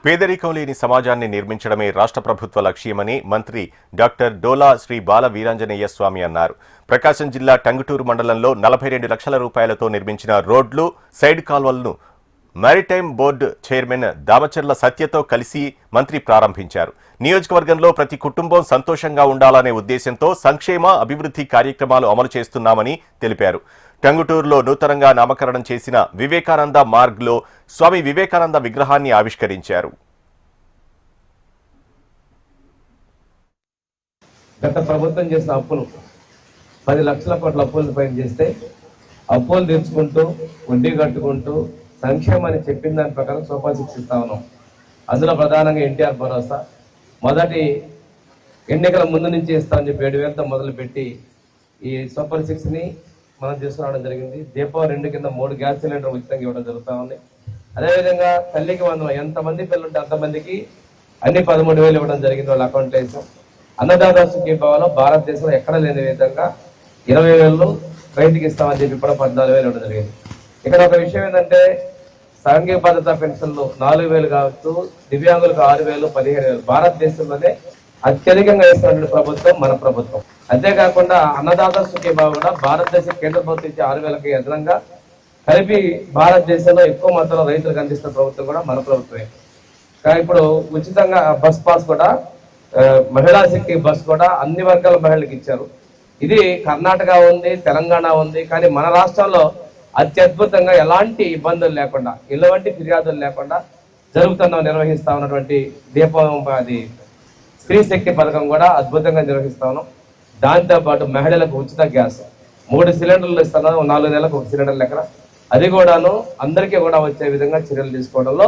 పేదరికం లేని సమాజాన్ని నిర్మించడమే రాష్ట్ర ప్రభుత్వ లక్ష్యమని మంత్రి డాక్టర్ డోలా శ్రీ బాల వీరాంజనేయ స్వామి అన్నారు. ప్రకాశం జిల్లా టంగుటూరు మండలంలో 42 లక్షల రూపాయలతో నిర్మించిన రోడ్లు, సైడ్ కాల్వలను మారిటైమ్ బోర్డు చైర్మన్ దామచర్ల సత్యతో కలిసి మంత్రి ప్రారంభించారు. నియోజకవర్గంలో ప్రతి కుటుంబం సంతోషంగా ఉండాలనే ఉద్దేశంతో సంక్షేమ అభివృద్ధి కార్యక్రమాలు అమలు చేస్తున్నామని తెలిపారు. టంగుటూరులో నూతనంగా నామకరణం చేసిన వివేకానంద మార్గ్లో స్వామి వివేకానంద విగ్రహాన్ని ఆవిష్కరించారు. గత ప్రభుత్వం చేసిన అప్పులు 10 లక్షల కోట్ల అప్పులు పైన చేస్తే అప్పులు తీర్చుకుంటూ వడ్డీ కట్టుకుంటూ సంక్షేమాన్ని చెప్పిన దాని ప్రకారం సూపర్ 6 ఇస్తా ఉన్నాం. అందులో ప్రధానంగా ఎన్టీఆర్ భరోసా మొదటి ఎన్నికల ముందు నుంచి ఇస్తామని చెప్పి 7,000తో మొదలుపెట్టి ఈ సూపర్ 6ని మనం తీసుకురావడం జరిగింది. దీపావళి 2 కింద 3 గ్యాస్ సిలిండర్ ఉచితంగా ఇవ్వడం జరుగుతూ ఉంది. అదేవిధంగా తల్లికి వందనం, ఎంతమంది పిల్లలుంటే అంతమందికి అన్ని 13,000 ఇవ్వడం జరిగింది వాళ్ళ అకౌంట్లో వేసాం. అన్నదాత సుఖీభావలో భారతదేశంలో ఎక్కడ లేని విధంగా 20,000 రైతుకి ఇస్తామని చెప్పి కూడా 14,000 ఇవ్వడం జరిగింది. ఇక్కడ ఒక విషయం ఏంటంటే సాంఘిక భద్రతా పెన్షన్లు 4,000 కావచ్చు, దివ్యాంగులకు 6,000, 15,000 భారతదేశంలోనే అత్యధికంగా ఇస్తున్నటువంటి ప్రభుత్వం మన ప్రభుత్వం. అంతేకాకుండా అన్నదాత సుఖీభావ కూడా భారతదేశ కేంద్ర ప్రభుత్వం ఇచ్చే 6,000కి అదనంగా కలిపి భారతదేశంలో ఎక్కువ మొత్తంలో రైతులకు అందిస్తున్న ప్రభుత్వం కూడా మన ప్రభుత్వమే. ఇప్పుడు ఉచితంగా బస్ పాస్ కూడా మహిళా శక్తి బస్ కూడా అన్ని వర్గాల మహిళలకు ఇచ్చారు. ఇది కర్ణాటక ఉంది, తెలంగాణ ఉంది, కానీ మన రాష్ట్రంలో అత్యద్భుతంగా ఎలాంటి ఇబ్బందులు లేకుండా, ఎలాంటి ఫిర్యాదులు లేకుండా నిర్వహిస్తా ఉన్నటువంటి అది స్త్రీ శక్తి పథకం కూడా అద్భుతంగా నిర్వహిస్తా ఉన్నాం. దాంతోపాటు మహిళలకు ఉచిత గ్యాస్ 3 సిలిండర్లు ఇస్తున్నాం, 4 నెలలకు 1 సిలిండర్ లెక్కన, అది కూడాను అందరికీ కూడా వచ్చే విధంగా చర్యలు తీసుకోవడంలో